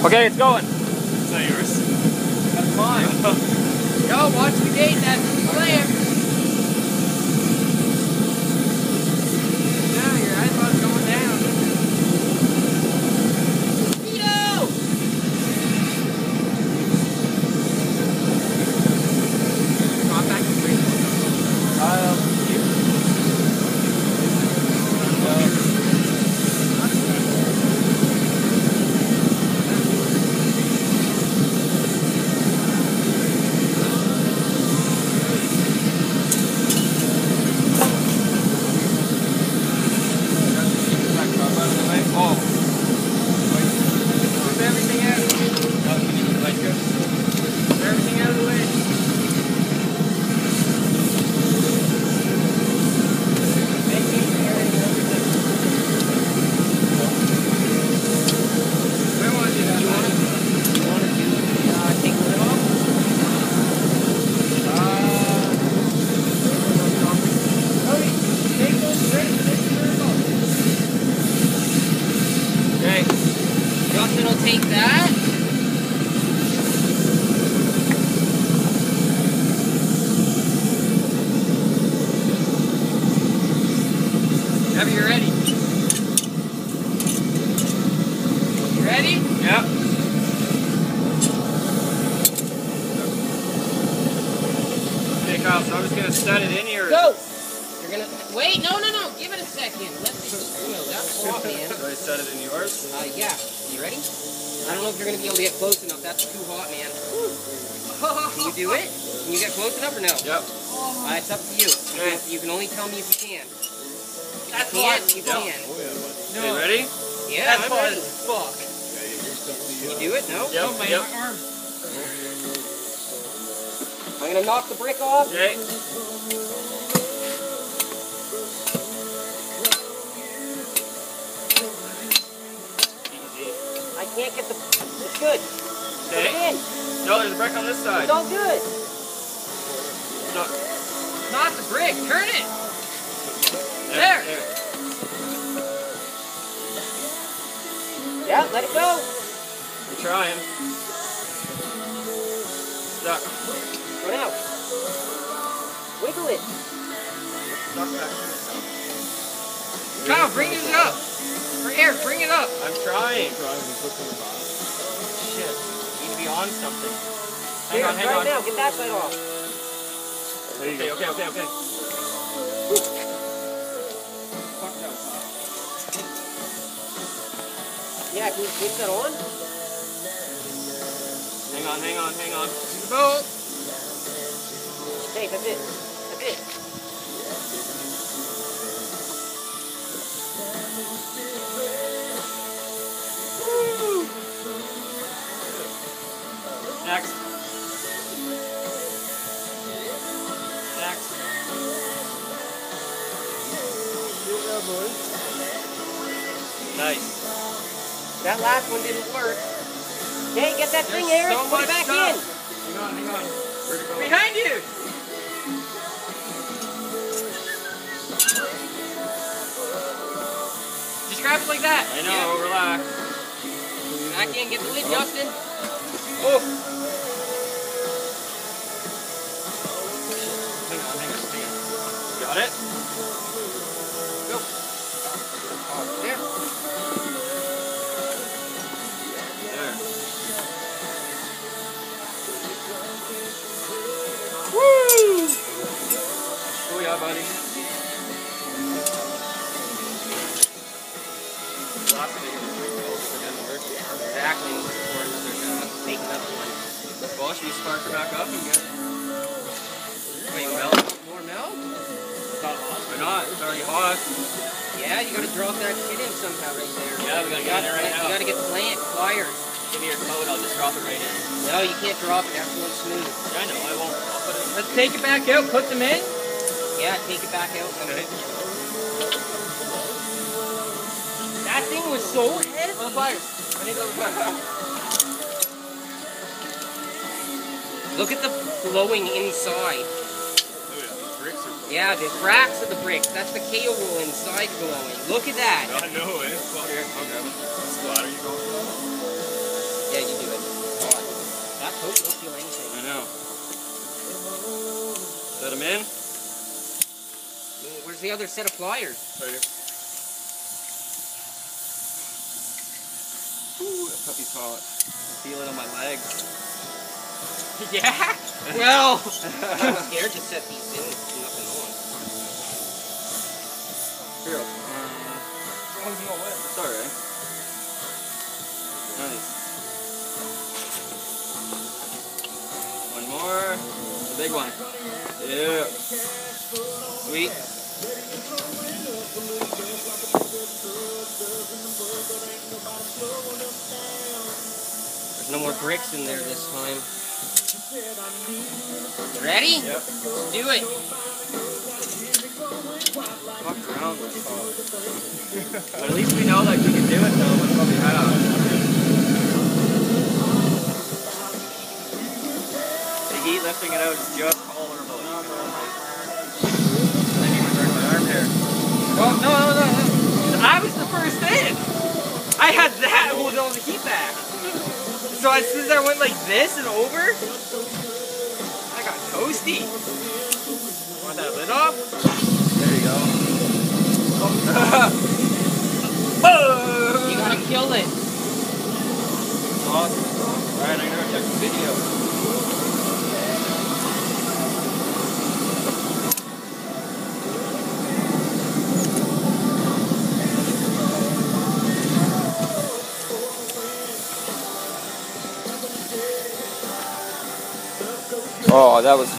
Okay, it's going. It's not yours. That's mine. Yo, watch the gate, that's clear. Yeah, your iPod's going down. Speedo! Drop back to 3. Justin will take that. Whenever you're ready. You ready? Yep. Okay, Kyle, so I'm just gonna set it in here. Go! You're gonna wait, no. Give it a second. Let me that's off, man. Do I set it in yours? Yeah. You ready? I don't know if you're gonna be able to get close enough. That's too hot, man. Can you do it? Can you get close enough or no? Yep. It's up to you. Okay. You can only tell me if you can. That's You can't, you can. Okay, ready? Yeah, That's I'm ready. Fuck. Can you do it? No? Yep. My Yep. arm. I'm gonna knock the brick off. Okay. I can't get the. It's good. Put it Okay. in. No, there's a brick on this side. It's all good. No. Not the brick. Turn it. There. Yeah, let it go. I'm trying. Stuck. Run out. Wiggle it. Stuck back here. Kyle, bring it up. Here, bring it up. I'm trying. Shit. Need to be on something. Hang on. Right now, get that side off. There you go. Okay. Yeah, can you switch that on? Hang on. Bolt. Okay, that's it. Woo. Next. Nice. That last one didn't work. Okay, get that thing, Eric. So Put much it back stuff. in. Hang on. Where'd it go? Behind you. Just grab it like that. I know, relax. Back in, get the lid, Justin. Oh! Hang on. Got it? Go. There. There. Woo! Oh yeah, buddy. Exactly. Before another take another one. Well, should we spark her back up and get Wait, milk? more milk? Why not? It's already hot. Yeah, you gotta drop that shit in somehow right there. Yeah, we gotta get in there right now. You gotta get the plant pliers. Give me your code, I'll just drop it right in. No, you can't drop it. That's one smooth. Yeah, I know, I won't. I'll put it. Let's take it back out. Put them in. Yeah, take it back out. Okay. That thing was so heavy. On the pliers. I need those pliers. Look at the glowing inside. Yeah, the cracks of the bricks. That's the KO roll inside glowing. Look at that. I know it. Well, here, I'll grab it. What splatter you going for? Yeah, the other set of pliers? Right here. Ooh, that puppy's hot. I can feel it on my legs. Yeah? Well, I'm scared to set these in with nothing on. Here. It's alright. Nice. One more. The big one. Yeah. Sweet. There's no more bricks in there this time. Ready? Yep. Let's do it. Fucked around with it. But at least we know like we can do it though with what we have. The heat lifting it out is just tolerable. I need to burn my arm here. Well, no. I was the first in. I had that holding all the heat back. So as soon as I went like this and over, I got toasty. Want that lid off? There you go. You gotta kill it. Awesome. Alright, I'm gonna check the video. Oh, that was